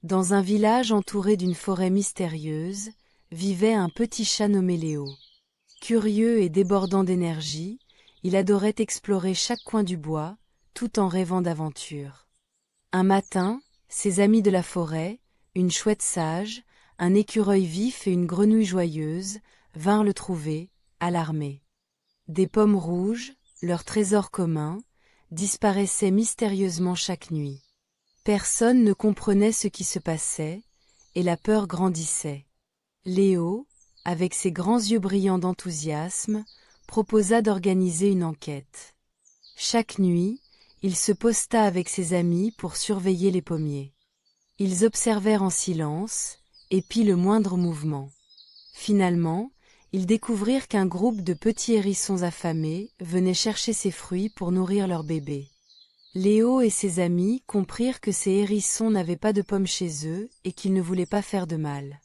Dans un village entouré d'une forêt mystérieuse, vivait un petit chat nommé Léo. Curieux et débordant d'énergie, il adorait explorer chaque coin du bois, tout en rêvant d'aventure. Un matin, ses amis de la forêt, une chouette sage, un écureuil vif et une grenouille joyeuse, vinrent le trouver, alarmés. Des pommes rouges, leur trésor commun, disparaissaient mystérieusement chaque nuit. Personne ne comprenait ce qui se passait, et la peur grandissait. Léo, avec ses grands yeux brillants d'enthousiasme, proposa d'organiser une enquête. Chaque nuit, il se posta avec ses amis pour surveiller les pommiers. Ils observèrent en silence, épient le moindre mouvement. Finalement, ils découvrirent qu'un groupe de petits hérissons affamés venait chercher ces fruits pour nourrir leurs bébés. Léo et ses amis comprirent que ces hérissons n'avaient pas de pommes chez eux et qu'ils ne voulaient pas faire de mal.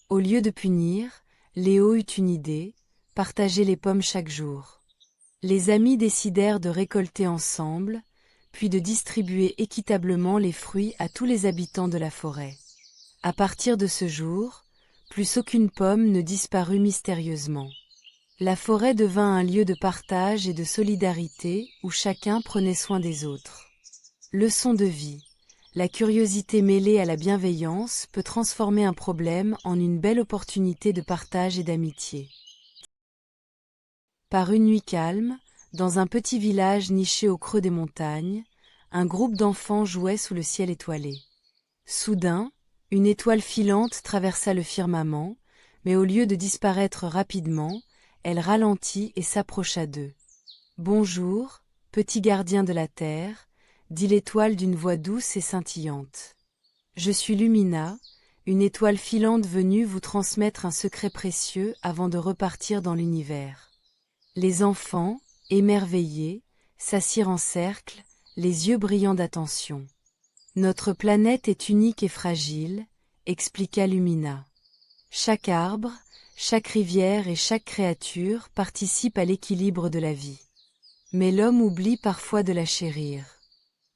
Au lieu de punir, Léo eut une idée, partager les pommes chaque jour. Les amis décidèrent de récolter ensemble, puis de distribuer équitablement les fruits à tous les habitants de la forêt. À partir de ce jour, plus aucune pomme ne disparut mystérieusement. La forêt devint un lieu de partage et de solidarité où chacun prenait soin des autres. Leçon de vie. La curiosité mêlée à la bienveillance peut transformer un problème en une belle opportunité de partage et d'amitié. Par une nuit calme, dans un petit village niché au creux des montagnes, un groupe d'enfants jouait sous le ciel étoilé. Soudain, une étoile filante traversa le firmament, mais au lieu de disparaître rapidement, elle ralentit et s'approcha d'eux. « Bonjour, petit gardien de la terre », dit l'étoile d'une voix douce et scintillante. « Je suis Lumina, une étoile filante venue vous transmettre un secret précieux avant de repartir dans l'univers. » Les enfants, émerveillés, s'assirent en cercle, les yeux brillants d'attention. « Notre planète est unique et fragile », expliqua Lumina. « Chaque arbre, chaque rivière et chaque créature participe à l'équilibre de la vie. Mais l'homme oublie parfois de la chérir. »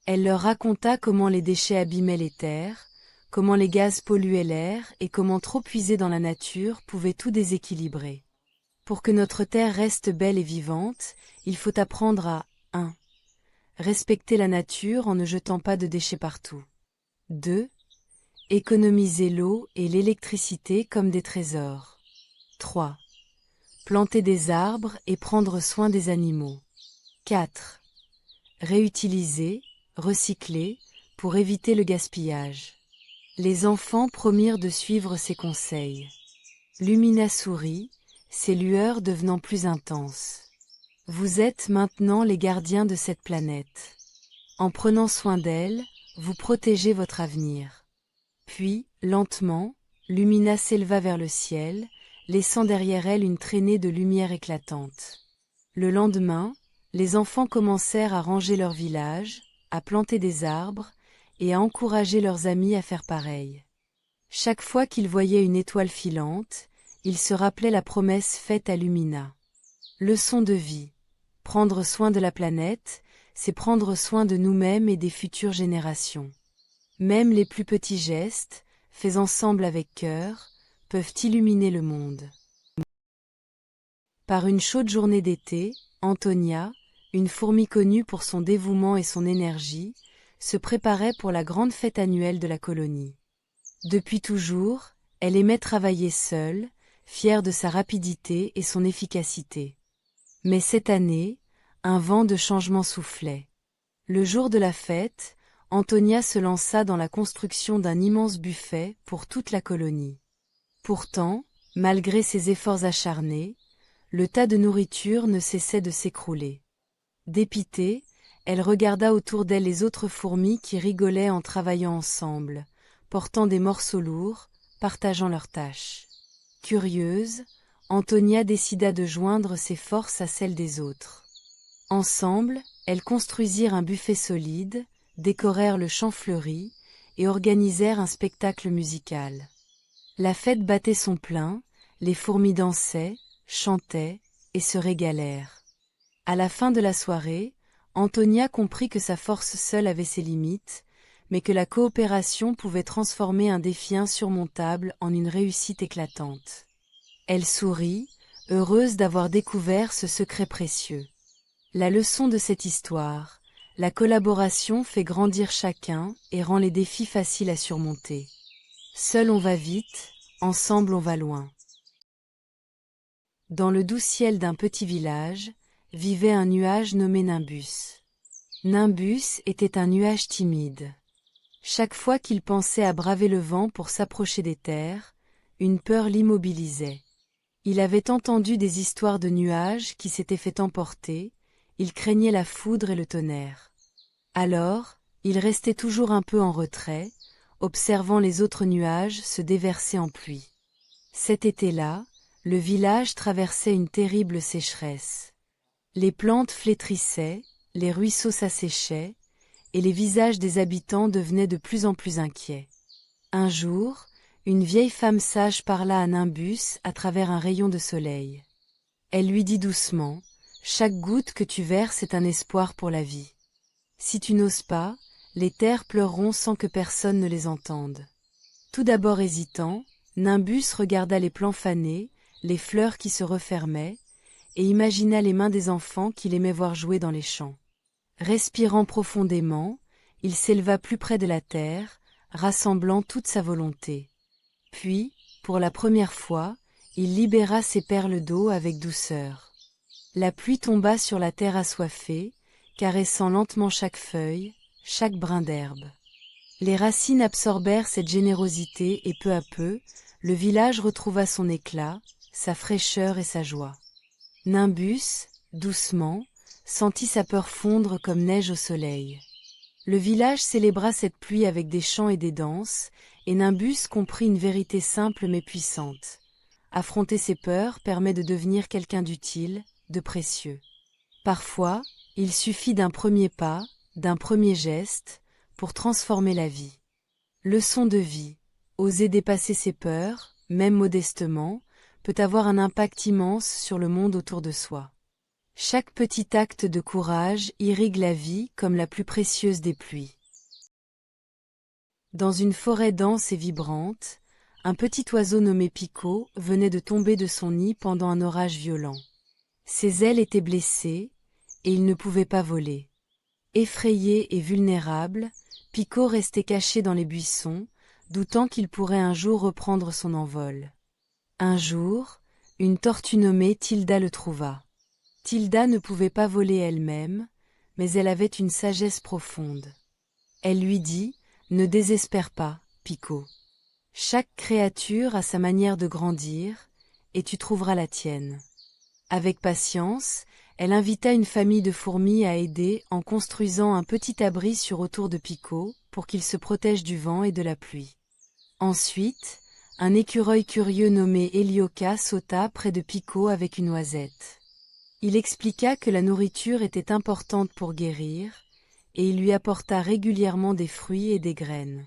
Elle leur raconta comment les déchets abîmaient les terres, comment les gaz polluaient l'air et comment trop puiser dans la nature pouvait tout déséquilibrer. Pour que notre terre reste belle et vivante, il faut apprendre à 1. Respecter la nature en ne jetant pas de déchets partout. 2. Économiser l'eau et l'électricité comme des trésors. 3. Planter des arbres et prendre soin des animaux. 4. Réutiliser, recycler, pour éviter le gaspillage. Les enfants promirent de suivre ces conseils. Lumina sourit, ses lueurs devenant plus intenses. Vous êtes maintenant les gardiens de cette planète. En prenant soin d'elle, vous protégez votre avenir. Puis, lentement, Lumina s'éleva vers le ciel, laissant derrière elle une traînée de lumière éclatante. Le lendemain, les enfants commencèrent à ranger leur village, à planter des arbres, et à encourager leurs amis à faire pareil. Chaque fois qu'ils voyaient une étoile filante, ils se rappelaient la promesse faite à Lumina. Leçon de vie. Prendre soin de la planète, c'est prendre soin de nous-mêmes et des futures générations. Même les plus petits gestes, faits ensemble avec cœur, peuvent illuminer le monde. Par une chaude journée d'été, Antonia, une fourmi connue pour son dévouement et son énergie, se préparait pour la grande fête annuelle de la colonie. Depuis toujours, elle aimait travailler seule, fière de sa rapidité et son efficacité. Mais cette année, un vent de changement soufflait. Le jour de la fête, Antonia se lança dans la construction d'un immense buffet pour toute la colonie. Pourtant, malgré ses efforts acharnés, le tas de nourriture ne cessait de s'écrouler. Dépitée, elle regarda autour d'elle les autres fourmis qui rigolaient en travaillant ensemble, portant des morceaux lourds, partageant leurs tâches. Curieuse, Antonia décida de joindre ses forces à celles des autres. Ensemble, elles construisirent un buffet solide, décorèrent le champ fleuri et organisèrent un spectacle musical. La fête battait son plein, les fourmis dansaient, chantaient et se régalèrent. À la fin de la soirée, Antonia comprit que sa force seule avait ses limites, mais que la coopération pouvait transformer un défi insurmontable en une réussite éclatante. Elle sourit, heureuse d'avoir découvert ce secret précieux. La leçon de cette histoire: la collaboration fait grandir chacun et rend les défis faciles à surmonter. Seul on va vite, ensemble on va loin. Dans le doux ciel d'un petit village, vivait un nuage nommé Nimbus. Nimbus était un nuage timide. Chaque fois qu'il pensait à braver le vent pour s'approcher des terres, une peur l'immobilisait. Il avait entendu des histoires de nuages qui s'étaient fait emporter, il craignait la foudre et le tonnerre. Alors, il restait toujours un peu en retrait, observant les autres nuages se déverser en pluie. Cet été-là, le village traversait une terrible sécheresse. Les plantes flétrissaient, les ruisseaux s'asséchaient, et les visages des habitants devenaient de plus en plus inquiets. Un jour, une vieille femme sage parla à Nimbus à travers un rayon de soleil. Elle lui dit doucement: « Chaque goutte que tu verses est un espoir pour la vie. Si tu n'oses pas, les terres pleureront sans que personne ne les entende. » Tout d'abord hésitant, Nimbus regarda les plants fanés, les fleurs qui se refermaient, et imagina les mains des enfants qu'il aimait voir jouer dans les champs. Respirant profondément, il s'éleva plus près de la terre, rassemblant toute sa volonté. Puis, pour la première fois, il libéra ses perles d'eau avec douceur. La pluie tomba sur la terre assoiffée, caressant lentement chaque feuille, chaque brin d'herbe. Les racines absorbèrent cette générosité et peu à peu, le village retrouva son éclat, sa fraîcheur et sa joie. Nimbus, doucement, sentit sa peur fondre comme neige au soleil. Le village célébra cette pluie avec des chants et des danses, et Nimbus comprit une vérité simple mais puissante. Affronter ses peurs permet de devenir quelqu'un d'utile, de précieux. Parfois, il suffit d'un premier pas, d'un premier geste, pour transformer la vie. Leçon de vie: oser dépasser ses peurs, même modestement, peut avoir un impact immense sur le monde autour de soi. Chaque petit acte de courage irrigue la vie comme la plus précieuse des pluies. Dans une forêt dense et vibrante, un petit oiseau nommé Pico venait de tomber de son nid pendant un orage violent. Ses ailes étaient blessées, et il ne pouvait pas voler. Effrayé et vulnérable, Pico restait caché dans les buissons, doutant qu'il pourrait un jour reprendre son envol. Un jour, une tortue nommée Tilda le trouva. Tilda ne pouvait pas voler elle-même, mais elle avait une sagesse profonde. Elle lui dit: « Ne désespère pas, Pico. Chaque créature a sa manière de grandir, et tu trouveras la tienne. » Avec patience, elle invita une famille de fourmis à aider en construisant un petit abri autour de Pico pour qu'il se protège du vent et de la pluie. Ensuite, un écureuil curieux nommé Hélioca sauta près de Pico avec une noisette. Il expliqua que la nourriture était importante pour guérir, et il lui apporta régulièrement des fruits et des graines.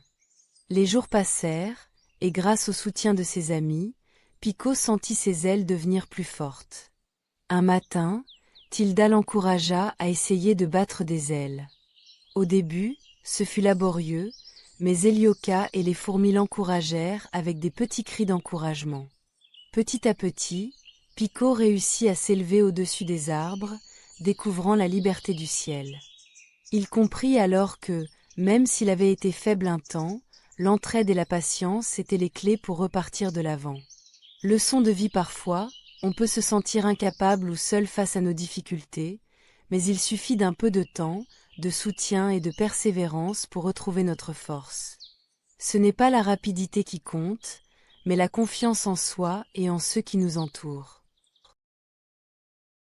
Les jours passèrent, et grâce au soutien de ses amis, Pico sentit ses ailes devenir plus fortes. Un matin, Tilda l'encouragea à essayer de battre des ailes. Au début, ce fut laborieux, mais Hélioca et les fourmis l'encouragèrent avec des petits cris d'encouragement. Petit à petit, Pico réussit à s'élever au-dessus des arbres, découvrant la liberté du ciel. Il comprit alors que, même s'il avait été faible un temps, l'entraide et la patience étaient les clés pour repartir de l'avant. Leçon de vie: parfois, on peut se sentir incapable ou seul face à nos difficultés, mais il suffit d'un peu de temps, de soutien et de persévérance pour retrouver notre force. Ce n'est pas la rapidité qui compte, mais la confiance en soi et en ceux qui nous entourent.